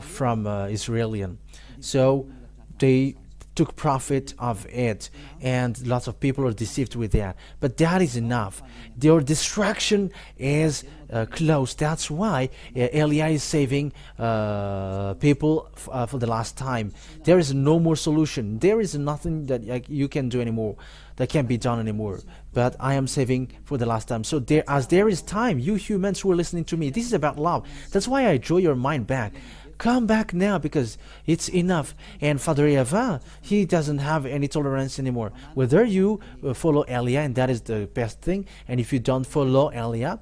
from Israelian. So they took profit of it, and lots of people are deceived with that. But that is enough. Their destruction is close. That's why Eliah is saving people for the last time. There is no more solution. There is nothing that you can do anymore, that can be done anymore. But I am saving for the last time. So as there is time, you humans who are listening to me, this is about love. That's why I draw your mind back. Come back now, because it's enough. And Father YAHVAH, he doesn't have any tolerance anymore. Whether you follow Eliah, and that is the best thing, and if you don't follow Eliah,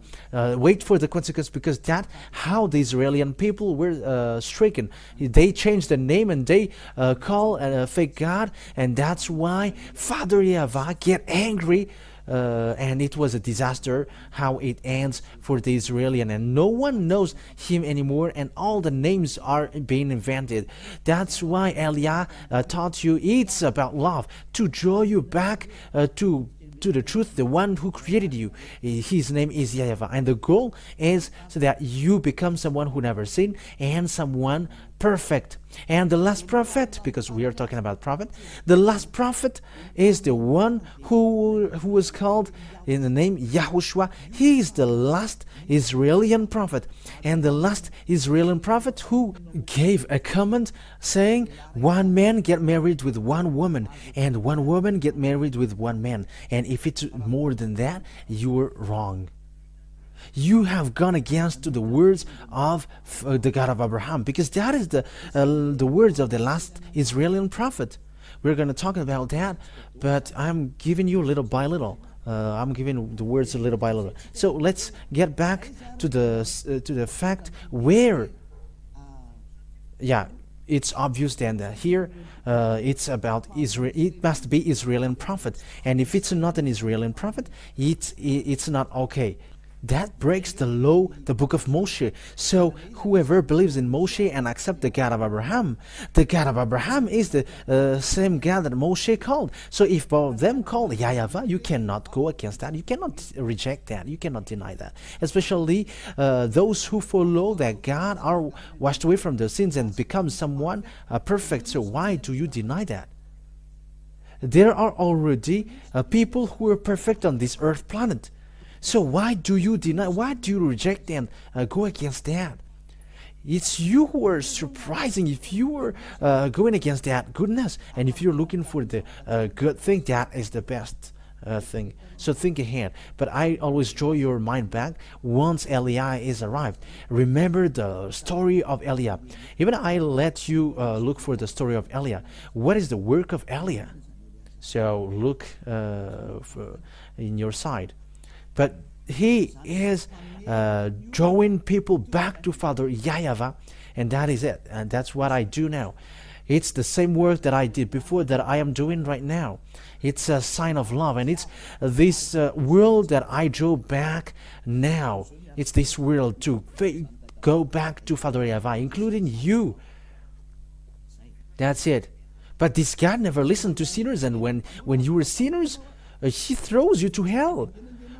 wait for the consequence, because that's how the Israeli people were stricken. They changed the name and they call a fake God, and that's why Father YAHVAH get angry. And it was a disaster how it ends for the Israelian, and no one knows him anymore, and all the names are being invented. That's why Eliah taught you it's about love, to draw you back to the truth, the one who created you. His name is YAHVAH, and the goal is so that you become someone who never sinned and someone perfect. And the last prophet, because we are talking about prophet, the last prophet is the one who was called in the name YAHOSHUAH. He is the last Israeli prophet, and the last Israeli prophet who gave a command saying one man get married with one woman, and one woman get married with one man, and if it's more than that, you're wrong. You have gone against the words of the God of Abraham, because that is the words of the last Israeli prophet. We're going to talk about that, but I'm giving you little by little. I'm giving the words little by little. So let's get back to the fact where, yeah, it's obvious then that here it's about Israel. It must be Israeli prophet, and if it's not an Israeli prophet, it's not okay. That breaks the law, the book of Moshe. So whoever believes in Moshe and accepts the God of Abraham is the same God that Moshe called. So if both of them call YAHVAH, you cannot go against that. You cannot reject that. You cannot deny that. Especially those who follow that God are washed away from their sins and become someone perfect. So why do you deny that? There are already people who are perfect on this earth planet. So why do you deny, why do you reject and go against that? It's you who are surprising if you are going against that goodness. And if you're looking for the good thing, that is the best thing. So think ahead. But I always draw your mind back once Eliah is arrived. Remember the story of Eliah. Even I let you look for the story of Eliah. What is the work of Eliah? So look in your side. But he is drawing people back to Father YAHVAH, and that is it. And that's what I do now. It's the same work that I did before that I am doing right now. It's a sign of love, and it's this world that I draw back now. It's this world to go back to Father YAHVAH, including you. That's it. But this God never listened to sinners, and when you were sinners, he throws you to hell.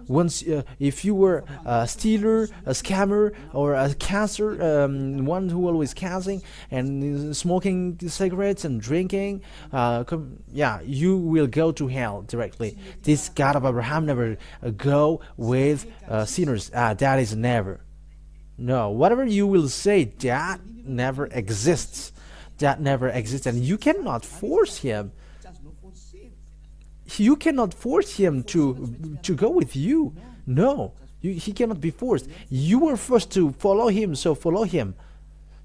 Once, if you were a stealer, a scammer, or a cancer, one who always causing and smoking cigarettes and drinking, yeah, you will go to hell directly. This God of Abraham never go with sinners. That is never. No, whatever you will say, that never exists. That never exists, and you cannot force him. You cannot force him to go with you. No, he cannot be forced. You were forced to follow him, so follow him.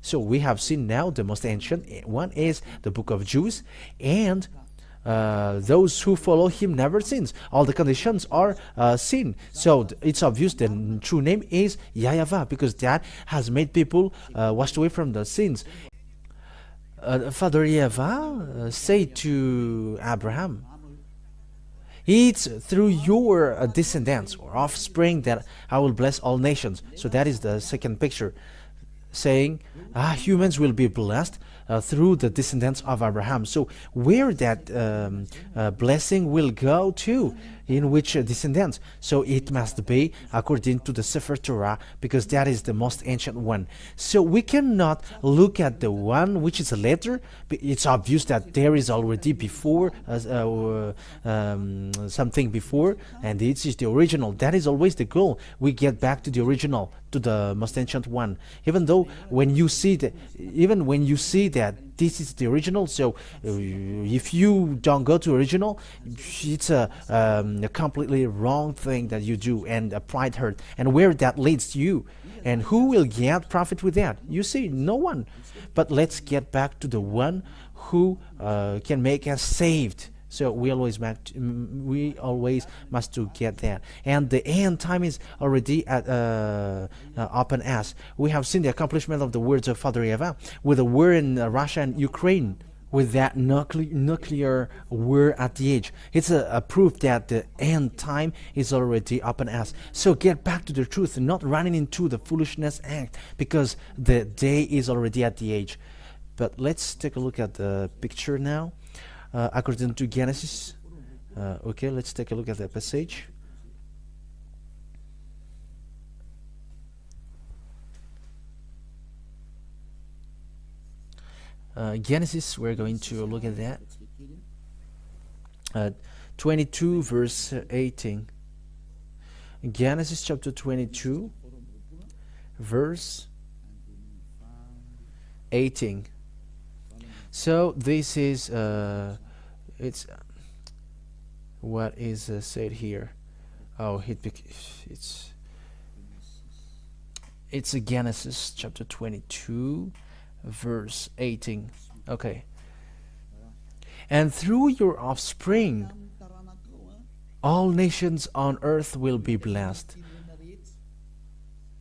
So we have seen now the most ancient one is the book of Jews, and those who follow him never sins. All the conditions are sin. So it's obvious the true name is YAHVAH, because that has made people washed away from the sins. Father YAHVAH said to Abraham, it's through your descendants or offspring that I will bless all nations. So that is the second picture, saying humans will be blessed through the descendants of Abraham. So where that blessing will go to, in which descendants. So it must be according to the Sefer Torah, because that is the most ancient one. So we cannot look at the one which is a letter. It's obvious that there is already before something before, and this is the original. That is always the goal. We get back to the original, to the most ancient one. Even though when you see that this is the original, so if you don't go to original, it's a completely wrong thing that you do, and a pride hurt, and where that leads you, and who will get profit with that? You see, no one. But let's get back to the one who can make us saved. So we always must to get that. And the end time is already at open as. We have seen the accomplishment of the words of Father YAHVAH with the war in Russia and Ukraine, with that nuclear war at the edge. It's a proof that the end time is already open as. So get back to the truth and not running into the foolishness act, because the day is already at the edge. But let's take a look at the picture now. According to Genesis, okay, let's take a look at the passage. Genesis, we're going to look at that. 22 verse 18. Genesis chapter 22 verse 18. So this is it's what is said here. Oh, it's a Genesis chapter 22 verse 18. Okay. And through your offspring all nations on earth will be blessed,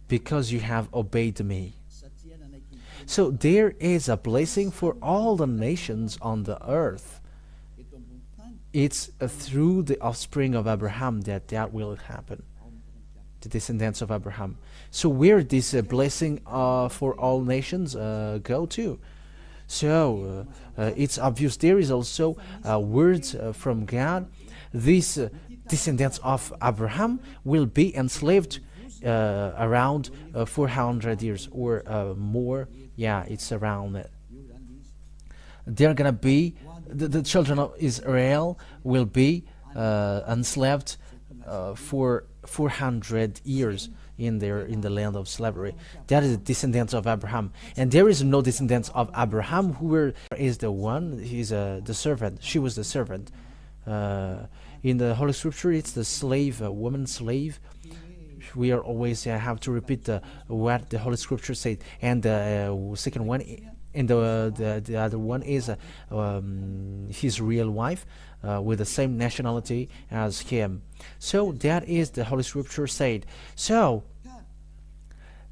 because you have obeyed me. So there is a blessing for all the nations on the earth. It's through the offspring of Abraham that will happen, the descendants of Abraham. So where this blessing for all nations go to? So it's obvious there is also words from God. These descendants of Abraham will be enslaved around 400 years or more. Yeah, it's around it. They're gonna be the children of Israel will be enslaved for 400 years in the land of slavery. That is the descendants of Abraham, and there is no descendants of Abraham who is the one. He's the servant. She was the servant. In the Holy Scripture, it's the slave, woman slave. We are always have to repeat what the Holy Scripture said. And the second one, and the other one is his real wife with the same nationality as him. So that is the Holy Scripture said. So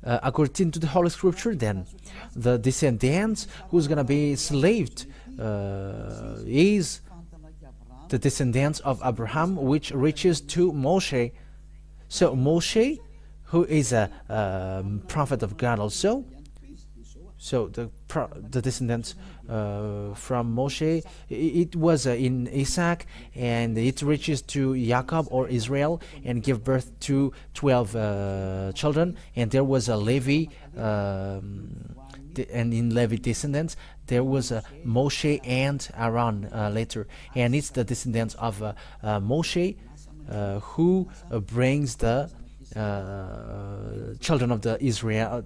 according to the Holy Scripture, then the descendants who's gonna be enslaved is the descendants of Abraham, which reaches to Moshe. So Moshe, who is a prophet of God also, so the descendants from Moshe, it was in Isaac, and it reaches to Jacob or Israel and give birth to 12 children. And there was a Levi, and in Levi descendants there was a Moshe and Aaron later, and it's the descendants of Moshe who brings the children of the Israel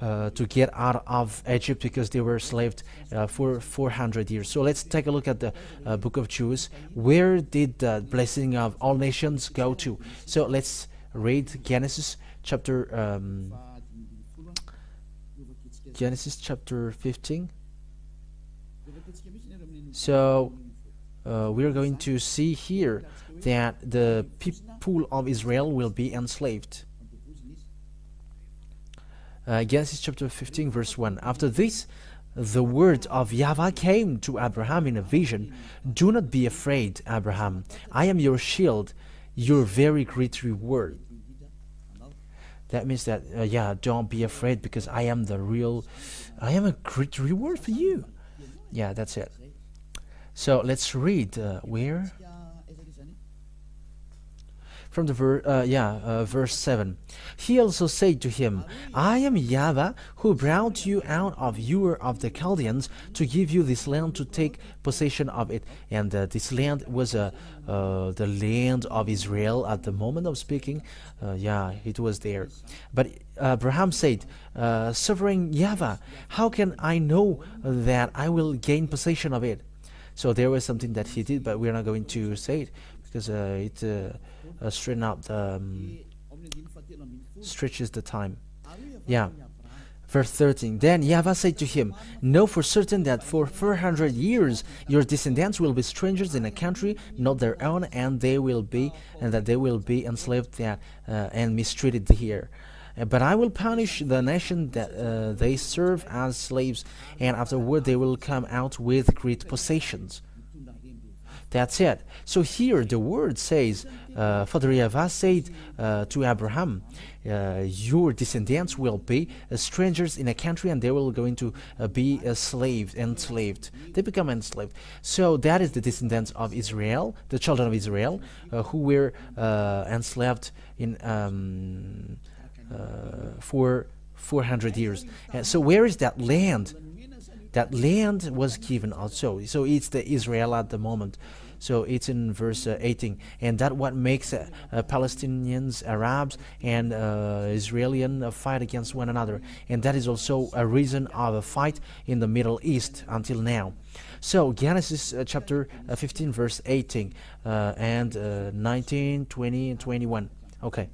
to get out of Egypt, because they were enslaved for 400 years. So let's take a look at the book of Jude. Where did the blessing of all nations go to? So let's read Genesis chapter 15. So we are going to see here that the people of Israel will be enslaved. Genesis chapter 15 verse 1. After this, the word of YAHVAH came to Abraham in a vision. Do not be afraid, Abraham. I am your shield, your very great reward. That means that, don't be afraid, because I am a great reward for you. Yeah, that's it. So let's read where. from the verse 7. He also said to him, I am YAHVAH, who brought you out of Ur of the Chaldeans to give you this land to take possession of it. And this land was the land of Israel at the moment of speaking. It was there. But Abraham said, Sovereign YAHVAH, how can I know that I will gain possession of it? So there was something that he did, but we're not going to say it because it straighten out stretches the time. Verse 13. Then YAHVAH said to him, Know for certain that for 400 years your descendants will be strangers in a country not their own, and that they will be enslaved there and mistreated here. But I will punish the nation that they serve as slaves, and afterward they will come out with great possessions. That's it. So here the word says, Father YAHVAH said to Abraham, your descendants will be strangers in a country, and they will going to be enslaved. They become enslaved. So that is the descendants of Israel, the children of Israel, who were enslaved in for 400 years. So where is that land? That land was given also. So it's the Israel at the moment. So it's in verse 18, and that what makes Palestinians, Arabs, and Israelis fight against one another, and that is also a reason of a fight in the Middle East until now. So Genesis chapter 15, verse 18 and 19, 20, and 21. Okay.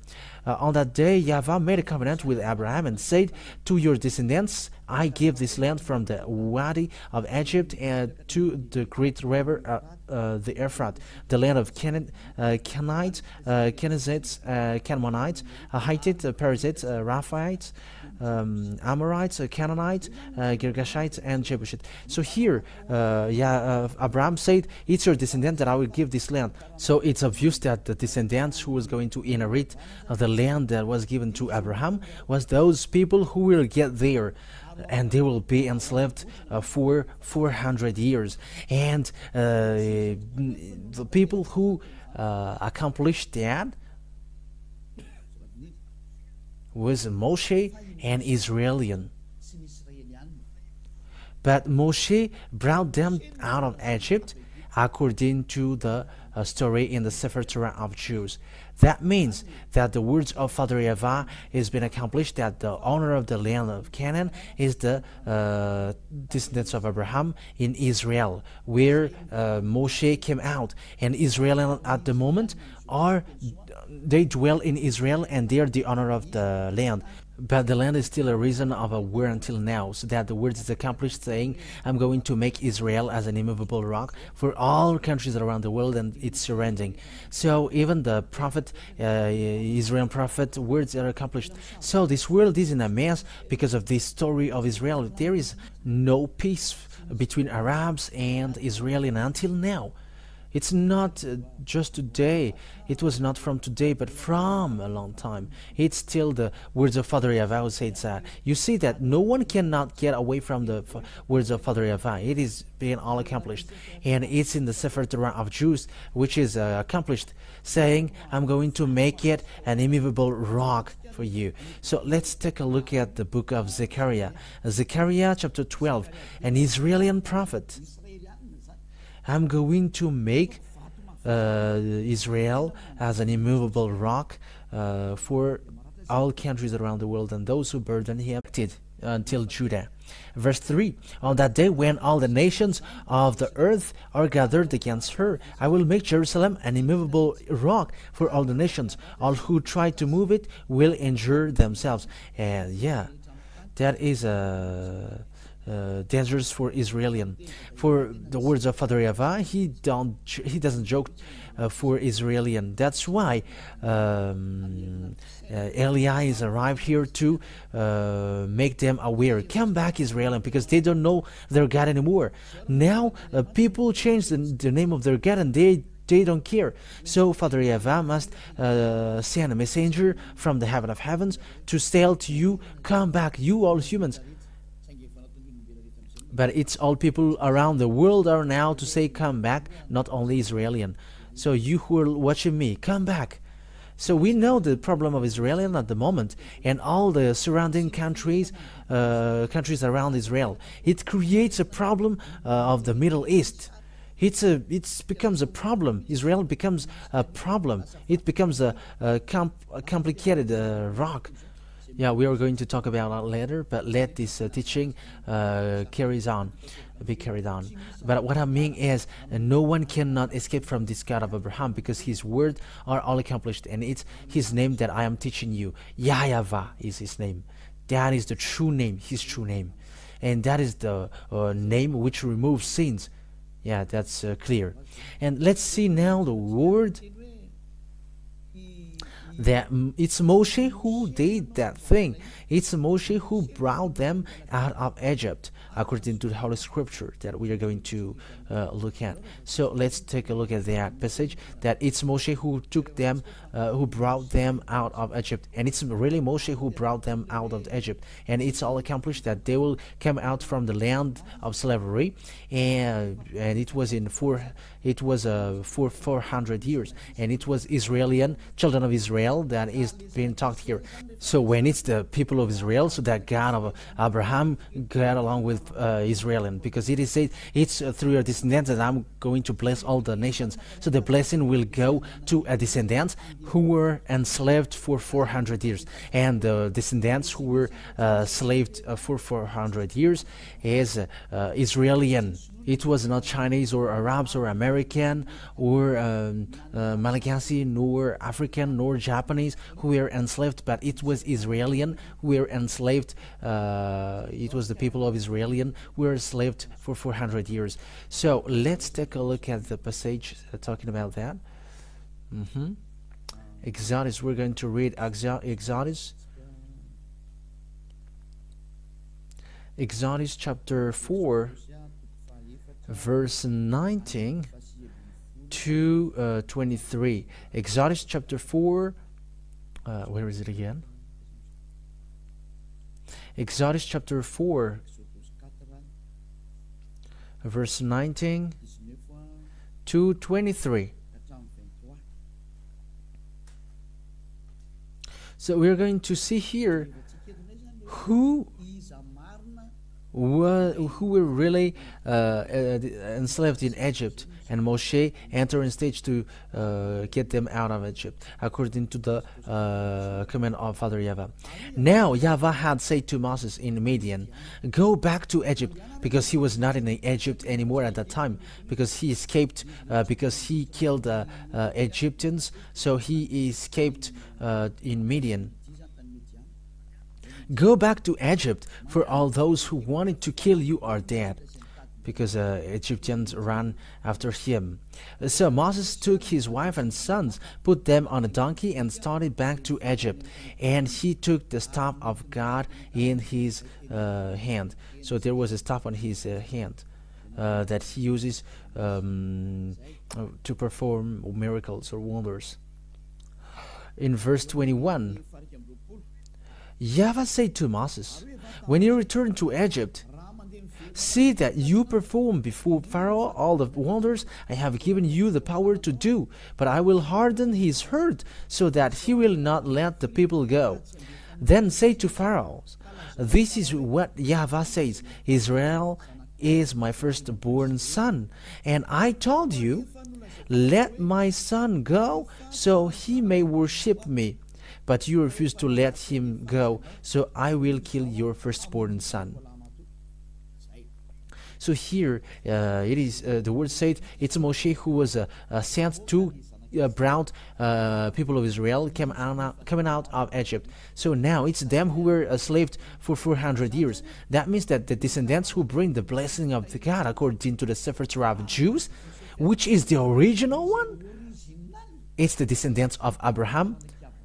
On that day, YAHVAH made a covenant with Abraham and said, To your descendants I give this land from the Wadi of Egypt and to the great river, the Euphrates, the land of Canaanites, Kenizzites, Canaanites, Hittites, Perizzites, Rephaites, Amorites, Canaanites, Girgashites, and Jebusites. So here, Abraham said, it's your descendant that I will give this land. So it's obvious that the descendants who was going to inherit the land that was given to Abraham was those people who will get there, and they will be enslaved for 400 years. And the people who accomplished that was Moshe and Israelian. But Moshe brought them out of Egypt according to the story in the sefer torat of Jews. That means that the words of Father YAHVAH has been accomplished, that the owner of the land of Canaan is the descendants of Abraham in Israel, where Moshe came out. And Israel at the moment they dwell in Israel, and they are the owner of the land. But the land is still a reason of a war until now, so that the word is accomplished, saying, I'm going to make Israel as an immovable rock for all countries around the world and its surrounding. So even the prophet, Israel prophet, words are accomplished. So this world is in a mess because of this story of Israel. There is no peace between Arabs and Israelis until now. It's not just today. It was not from today, but from a long time. It's still the words of Father YAHVAH who says that. You see that no one cannot get away from the words of Father YAHVAH. It is being all accomplished. And it's in the sefer torat of Jews, which is accomplished, saying, I'm going to make it an immovable rock for you. So let's take a look at the book of Zechariah. Zechariah chapter 12, an Israeli prophet. I'm going to make Israel as an immovable rock for all countries around the world, and those who burden him until Judah. Verse 3, on that day when all the nations of the earth are gathered against her, I will make Jerusalem an immovable rock for all the nations. All who try to move it will injure themselves. And that is dangerous for Israelian. For the words of Father YAHVAH, he doesn't joke for Israelian. That's why Eli is arrived here to make them aware. Come back, Israelian, because they don't know their God anymore. Now people change the name of their God, and they don't care. So Father YAHVAH must send a messenger from the heaven of heavens to tell to you, come back, you all humans. But it's all people around the world are now to say, come back, not only Israelian. So you who are watching me, come back. So we know the problem of Israel at the moment, and all the surrounding countries, countries around Israel. It creates a problem of the Middle East. It becomes a problem. Israel becomes a problem. It becomes a complicated rock. Yeah, we are going to talk about that later, but let this teaching be carried on. But what I mean is, no one cannot escape from this God of Abraham, because his words are all accomplished, and it's his name that I am teaching you. YAHVAH is his name. That is the true name, his true name. And that is the name which removes sins. Yeah, that's clear. And let's see now the word that it's Moshe who did that thing. It's Moshe who brought them out of Egypt, according to the Holy Scripture that we are going to look at. So let's take a look at that passage, that it's Moshe who took them, who brought them out of Egypt. And it's really Moshe who brought them out of Egypt. And it's all accomplished that they will come out from the land of slavery. And it was for 400 years. And it was children of Israel that is being talked here. So when it's the people of Israel, so that God of Abraham got along with Israel, because it is said, it's through your descendants that I'm going to bless all the nations. So the blessing will go to a descendants who were enslaved for 400 years. And the descendants who were slaved for 400 years is Israeli. It was not Chinese or Arabs or American or Malagasy, nor African, nor Japanese who were enslaved, but it was Israeli who were enslaved. It was the people of Israeli who were enslaved for 400 years. So let's take a look at the passage talking about that. Exodus, we're going to read Exodus chapter 4, verse 19 to 23. Exodus chapter 4, where is it again? Exodus chapter 4, verse 19 to 23. So we're going to see here who were really enslaved in Egypt, and Moshe entered in stage to get them out of Egypt, according to the command of Father YAHVAH. Now YAHVAH had said to Moses in Midian, go back to Egypt, because he was not in Egypt anymore at that time, because he escaped, because he killed Egyptians, so he escaped in Midian. Go back to Egypt, for all those who wanted to kill you are dead, because Egyptians ran after him. So Moses took his wife and sons, put them on a donkey, and started back to Egypt. And he took the staff of God in his hand. So there was a staff on his hand that he uses to perform miracles or wonders. In verse 21, YAHVAH said to Moses, when you return to Egypt, see that you perform before Pharaoh all the wonders I have given you the power to do, but I will harden his heart so that he will not let the people go. Then say to Pharaoh, this is what YAHVAH says, Israel is my firstborn son, and I told you, let my son go so he may worship me. But you refuse to let him go, so I will kill your firstborn son. So here it is the word said it's Moshe who was sent to brought people of Israel coming out of Egypt. So now it's them who were enslaved for 400 years. That means that the descendants who bring the blessing of the God according to the sefer of Jews, which is the original one, it's the descendants of Abraham,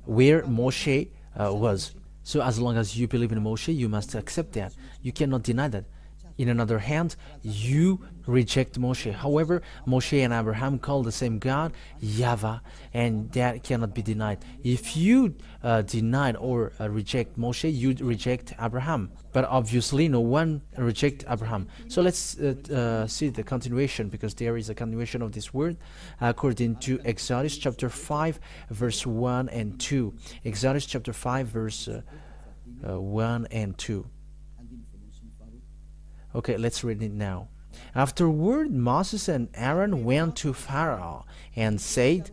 where Moshe was. So as long as you believe in Moshe, you must accept that. You cannot deny that. In another hand, you reject Moshe. However, Moshe and Abraham call the same God YAHVAH, and that cannot be denied. If you deny or reject Moshe, you reject Abraham. But obviously, no one reject Abraham. So let's see the continuation, because there is a continuation of this word according to Exodus chapter 5, verse 1 and 2. Exodus chapter 5, verse 1 and 2. Okay, let's read it now. Afterward, Moses and Aaron went to Pharaoh and said,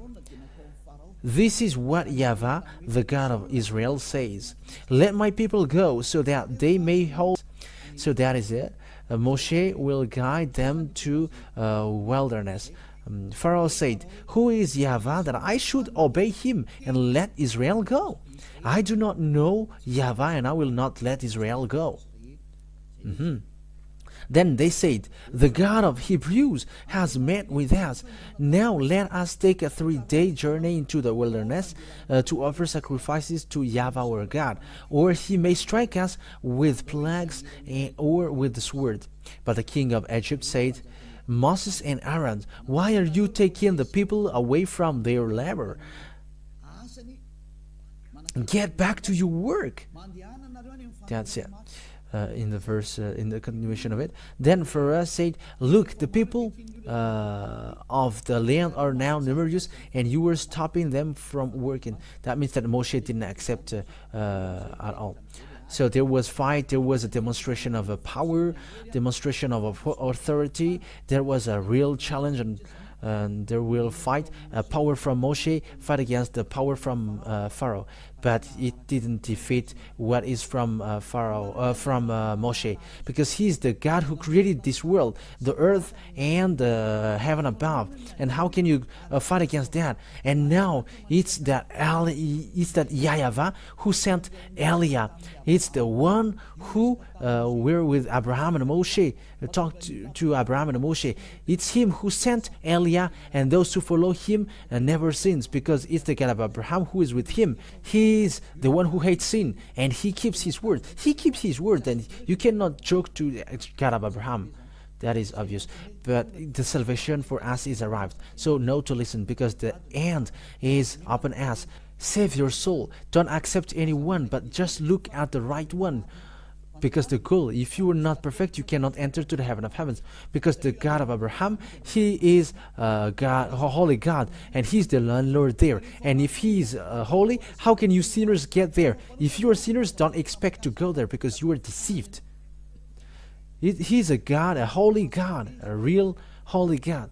"This is what YAHVAH, the God of Israel, says. Let my people go so that they may hold." So that is it. Moshe will guide them to wilderness. Pharaoh said, "Who is YAHVAH that I should obey him and let Israel go? I do not know YAHVAH, and I will not let Israel go." Then they said, "The God of Hebrews has met with us. Now let us take a 3-day journey into the wilderness to offer sacrifices to YAHVAH our God, or he may strike us with plagues or with the sword." But the king of Egypt said, "Moses and Aaron, why are you taking the people away from their labor? Get back to your work." That's it. In the verse, in the continuation of it. Then Pharaoh said, "Look, the people of the land are now numerous, and you were stopping them from working." That means that Moshe didn't accept at all. So there was fight, there was a demonstration of a power, demonstration of authority, there was a real challenge, and there will fight. Power from Moshe fight against the power from Pharaoh, but it didn't defeat what is from Moshe, because he is the God who created this world, the earth and the heaven above. And how can you fight against that? And now it's that YAHVAH who sent Eliah. It's the one who were with Abraham and Moshe, talked to Abraham and Moshe. It's him who sent Eliah, and those who follow him never sins, because it's the God of Abraham who is with him. He is the one who hates sin, and he keeps his word. He keeps his word, and you cannot joke to the God of Abraham. That is obvious. But the salvation for us is arrived. So know to listen, because the end is open as. Save your soul. Don't accept anyone, but just look at the right one. Because the goal, if you are not perfect, you cannot enter to the heaven of heavens. Because the God of Abraham, he is God, a holy God, and he's the landlord there. And if he is holy, how can you sinners get there? If you are sinners, don't expect to go there, because you are deceived. He's a God, a holy God, a real holy God.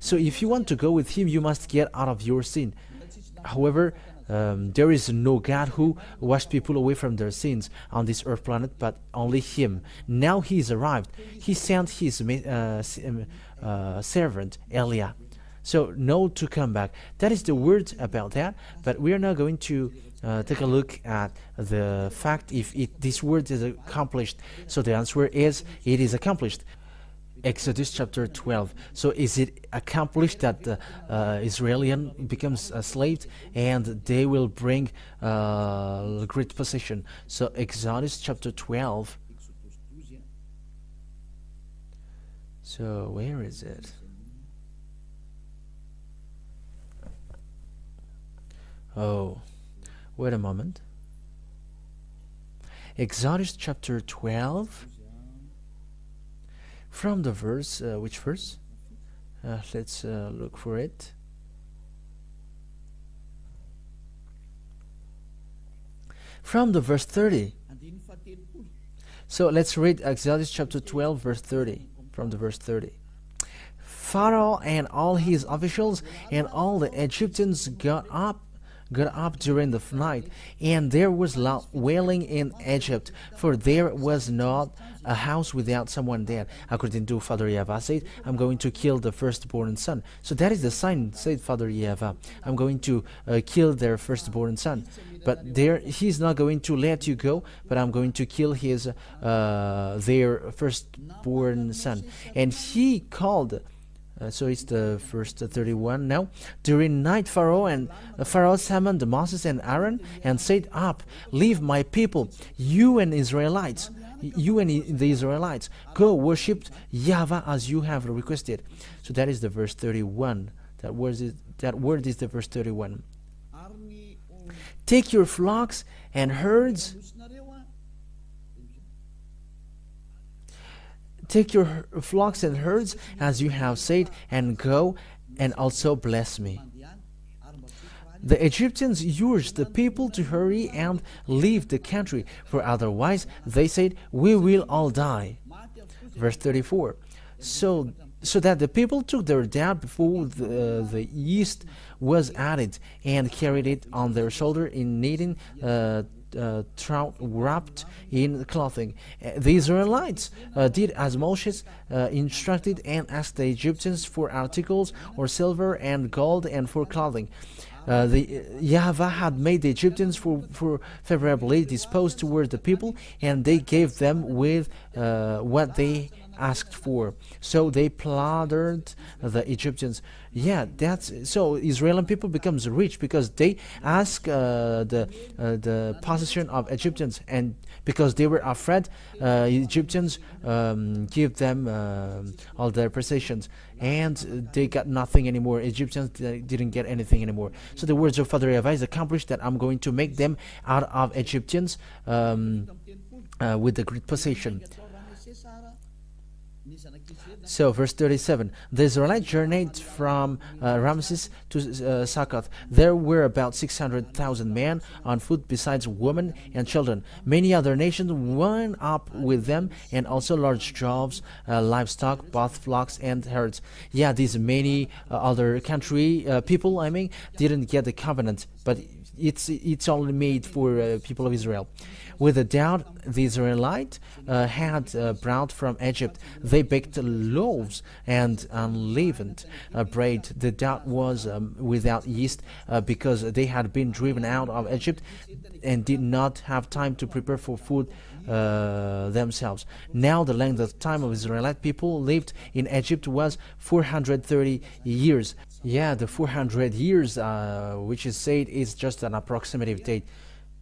So if you want to go with him, you must get out of your sin. However, there is no God who washed people away from their sins on this earth planet, but only him. Now he is arrived. He sent his servant Eliah. So know to come back. That is the word about that. But we are now going to take a look at the fact if this word is accomplished. So the answer is, it is accomplished. Exodus chapter 12. So is it accomplished that the Israelian becomes a slave and they will bring great possession? So Exodus chapter 12. So where is it? Oh, wait a moment. Exodus chapter 12. From the verse, which verse? Let's look for it. From the verse 30. So let's read Exodus chapter 12, verse 30. From the verse 30. Pharaoh and all his officials and all the Egyptians got up during the night, and there was loud wailing in Egypt, for there was not a house without someone dead. According to Father YAHVAH said, "I'm going to kill the firstborn son." So that is the sign, said Father YAHVAH. I'm going to kill their firstborn son. But he's not going to let you go, but I'm going to kill their firstborn son. And he called So it's the first 31 now. During night, Pharaoh summoned Moses and Aaron and said, "Up, leave my people, you and the Israelites, go worship YAHVAH as you have requested." So that is the verse 31. That word is the verse 31. Take your flocks and herds. Take your flocks and herds as you have said, and go and also bless me. The Egyptians urged the people to hurry and leave the country, for otherwise, they said, we will all die. Verse 34. So that the people took their doubt before the yeast was added, and carried it on their shoulder in kneading trout wrapped in clothing. The Israelites did as Moses instructed, and asked the Egyptians for articles or silver and gold and for clothing. The YAHVAH had made the Egyptians for favorably disposed toward the people, and they gave them with what they asked for. So they plundered the Egyptians. Yeah, that's so. Israeli people becomes rich because they ask the possession of Egyptians, and because they were afraid, Egyptians give them all their possessions, and they got nothing anymore. Egyptians didn't get anything anymore. So the words of Father YAHVAH is accomplished, that I'm going to make them out of Egyptians with the great possession. So verse 37, the Israelites journeyed from Ramses to Succoth. There were about 600,000 men on foot, besides women and children. Many other nations went up with them, and also large droves, livestock, both flocks and herds. Yeah, these many other country people, didn't get the covenant, but it's only made for people of Israel. With a doubt, the Israelites had brought from Egypt. They baked loaves and unleavened bread. The doubt was without yeast because they had been driven out of Egypt and did not have time to prepare for food themselves. Now the length of time of Israelite people lived in Egypt was 430 years. Yeah, the 400 years, which is said, is just an approximative date,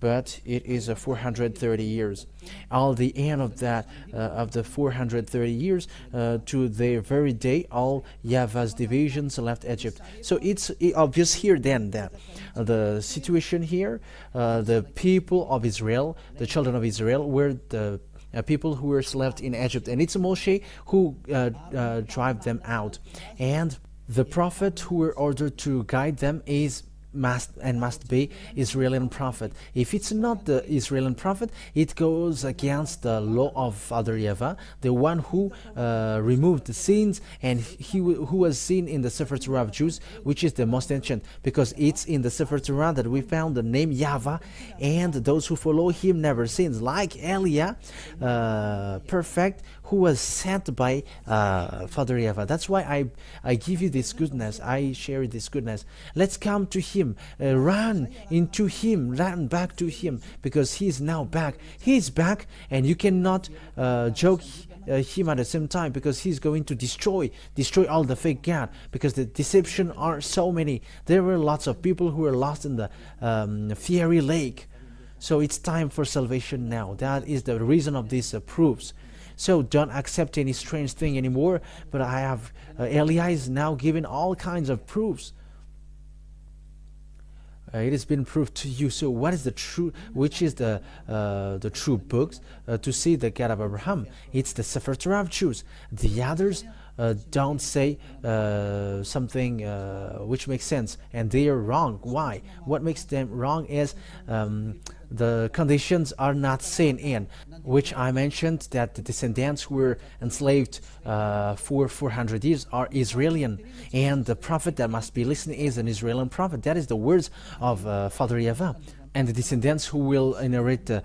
but it is 430 years. All the end of that, of the 430 years, to the very day, all YAHVAH's divisions left Egypt. So it's obvious here then that the situation here, the people of Israel, the children of Israel, were the people who were left in Egypt, and it's Moshe who drive them out, and the prophet who were ordered to guide them must be Israeli prophet. If it's not the Israeli prophet, it goes against the law of Father YAHVAH, the one who removed the sins, and who was seen in the sefer Torah of Jews, which is the most ancient, because it's in the sefer Torah that we found the name YAHVAH, and those who follow him never sins, like Eliah, perfect, who was sent by Father YAHVAH. That's why I give you this goodness, I share this goodness. Let's come to him, run into him, run back to him, because he is now back. He is back, and you cannot joke him at the same time, because he's going to destroy all the fake God, because the deception are so many. There were lots of people who were lost in the fiery lake. So it's time for salvation now. That is the reason of these proofs. So don't accept any strange thing anymore, but I have Eliah is now giving all kinds of proofs. It has been proved to you. So what is the true, which is the true books to see the God of Abraham? It's the sefer Torah of Jews. The others don't say something which makes sense, and they are wrong. Why? What makes them wrong is the conditions are not seen in, which I mentioned, that the descendants who were enslaved for 400 years are Israeli, and the prophet that must be listening is an Israeli prophet. That is the words of Father YAHVAH. and the descendants who will inherit the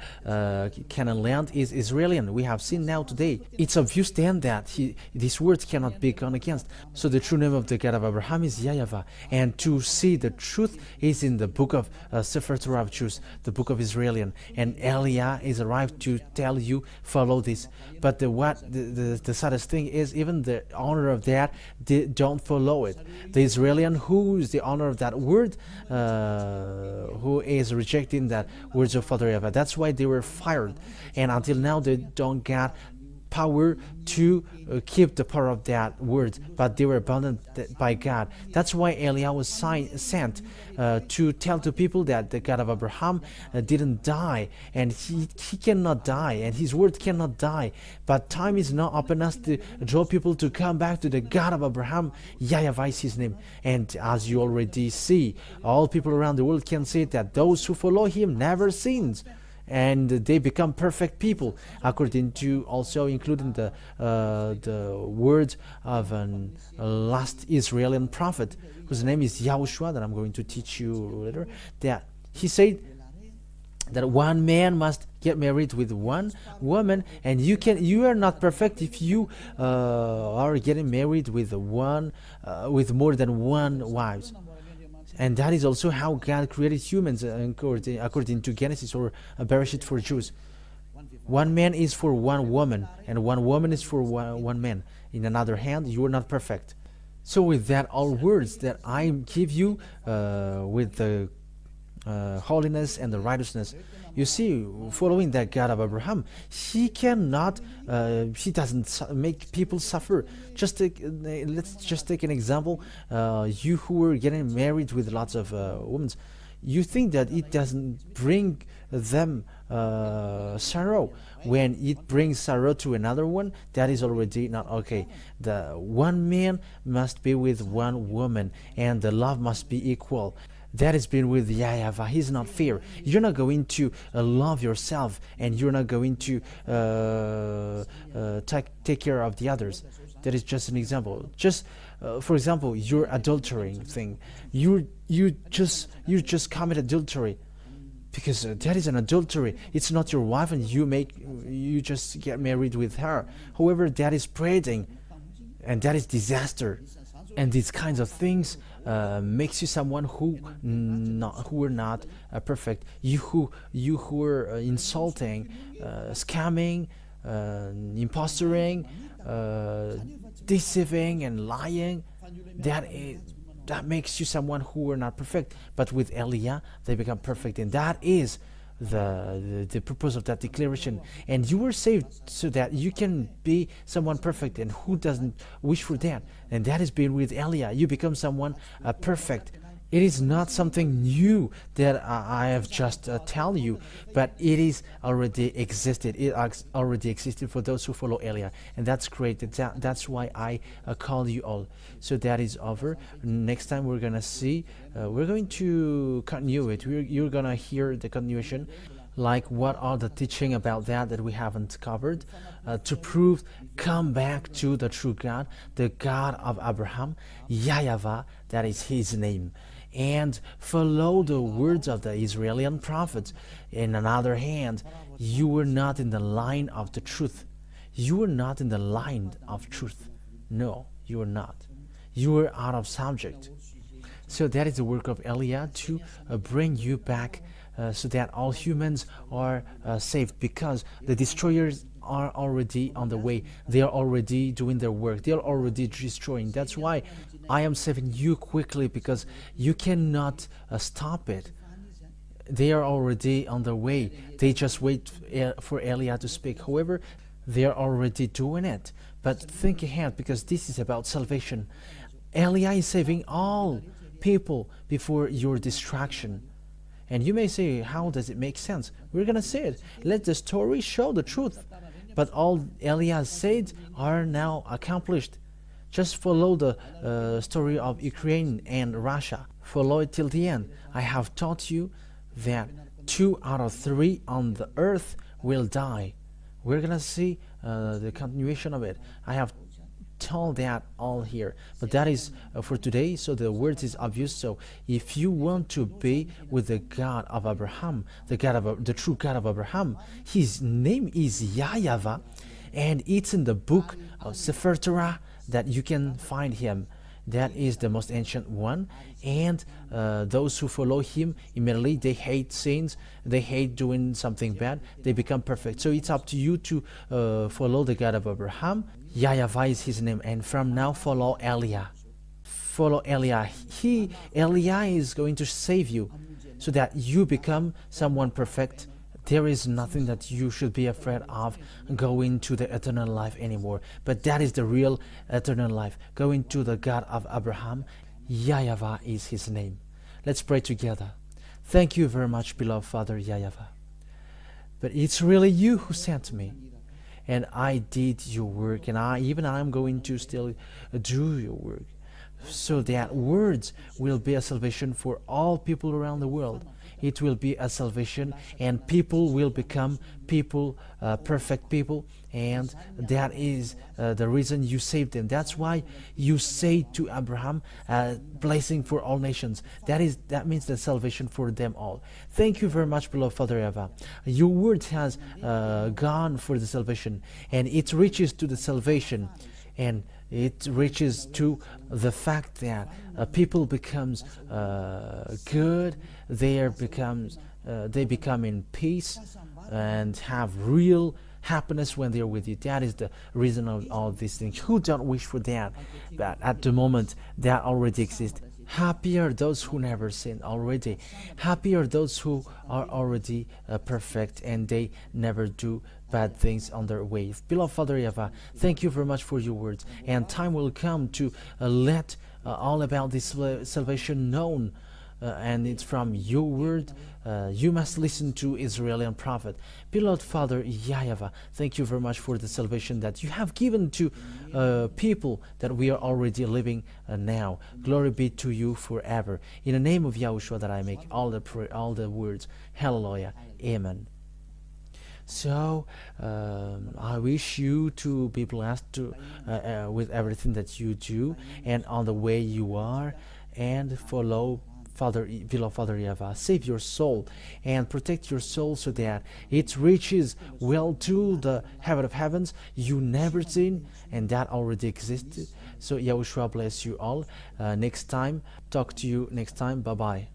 Canaan land is Israelian. We have seen now today. It's obvious then that this word cannot be gone against. So the true name of the God of Abraham is YAHVAH. And to see the truth is in the book of Sefer Torah of Jews, the book of Israelian. And Elia is arrived to tell you, follow this. But the saddest thing is, even the honor of that, they don't follow it. The Israelian, who is the honor of that word, who is rejecting that words of Father YAHVAH. That's why they were fired, and until now they don't get power to keep the power of that word, but they were abandoned by God. That's why Elia was sent to tell to people that the God of Abraham didn't die, and he cannot die, and his word cannot die. But time is now upon us to draw people to come back to the God of Abraham. YAHVAH is his name, and as you already see, all people around the world can say that those who follow him never sins, and they become perfect people, according to also including the words of an last Israeli prophet, whose name is YAHOSHUAH, that I'm going to teach you later. That he said that one man must get married with one woman, and you are not perfect if you are getting married with more than one wife. And that is also how God created humans, according to Genesis or Bereshit for Jews. One man is for one woman, and one woman is for one man. In another hand, you are not perfect. So with that, all words that I give you with the holiness and the righteousness, you see, following that God of Abraham, he doesn't make people suffer. Let's just take an example. You who were getting married with lots of women, you think that it doesn't bring them sorrow. When it brings sorrow to another one, that is already not okay. The one man must be with one woman, and the love must be equal. That has been with YAHVAH. He's not fair. You're not going to love yourself, and you're not going to take care of the others. That is just an example. Just for example, your adultering thing. You just commit adultery, because that is an adultery. It's not your wife, and you just get married with her. However, that is spreading, and that is disaster. And these kinds of things makes you someone who are not perfect. You who are insulting, scamming, impostoring, deceiving and lying. That makes you someone who are not perfect. But with Elia, they become perfect, and that is the purpose of that declaration. And you were saved so that you can be someone perfect, and who doesn't wish for that? And that has been with Elia. You become someone perfect. It is not something new that I have just tell you, but it is already existed. It already existed for those who follow Elia, and that's great. That's why I call you all. So that is over. Next time we're gonna see. We're going to continue it. You're gonna hear the continuation, like what are the teaching about that we haven't covered, to prove, come back to the true God, the God of Abraham, YAHVAH, that is his name, and follow the words of the Israeli prophets. In another hand, you were not in the line of the truth. You were not in the line of truth. No, you were not. You were out of subject. So that is the work of Elia, to bring you back, so that all humans are saved, because the destroyers are already on the way. They are already doing their work. They are already destroying. That's why I am saving you quickly, because you cannot stop it. They are already on their way. They just wait for Elia to speak. However, they are already doing it. But think ahead, because this is about salvation. Elia is saving all people before your destruction. And you may say, how does it make sense? We're going to say it. Let the story show the truth. But all Elia said are now accomplished. Just follow the story of Ukraine and Russia. Follow it till the end. I have taught you that 2 out of 3 on the earth will die. We're going to see the continuation of it. I have told that all here, but that is for today. So the word is obvious. So if you want to be with the God of Abraham, the true God of Abraham, his name is YAHVAH, and it's in the book of sefer Torah that you can find him. That is the most ancient one, and those who follow him immediately, they hate sins, they hate doing something bad, they become perfect. So it's up to you to follow the God of Abraham. YAHVAH is his name, and from now follow Eliah. Follow Eliah. Eliah is going to save you so that you become someone perfect. There is nothing that you should be afraid of going to the eternal life anymore. But that is the real eternal life, going to the God of Abraham. YAHVAH is his name. Let's pray together. Thank you very much, beloved Father YAHVAH. But it's really you who sent me, and I did your work, and I'm going to still do your work, so that words will be a salvation for all people around the world. It will be a salvation, and people will become people, perfect people, and that is the reason you saved them. That's why you say to Abraham, blessing for all nations. That means the salvation for them all. Thank you very much, beloved Father YAHVAH. Your word has gone for the salvation, and it reaches to the salvation, and it reaches to the fact that people becomes good, they become in peace and have real happiness when they're with you. That is the reason of all these things. Who don't wish for that? But at the moment, that already exists. Happy are those who never sin already. Happy are those who are already perfect and they never do bad things on their way. Beloved Father YAHVAH, thank you very much for your words. And time will come to let all about this salvation known. And it's from your word. You must listen to Israeli prophet. Beloved Father YAHVAH, thank you very much for the salvation that you have given to people that we are already living now. Glory be to you forever. In the name of YAHOSHUAH that I make all the words. Hallelujah. Amen. So I wish you to be blessed with everything that you do and on the way you are, and follow beloved Father YAHVAH. Save your soul and protect your soul so that it reaches well to the heaven of heavens you never seen, and that already existed. So YAHOSHUAH bless you all. Next time, talk to you next time. Bye bye.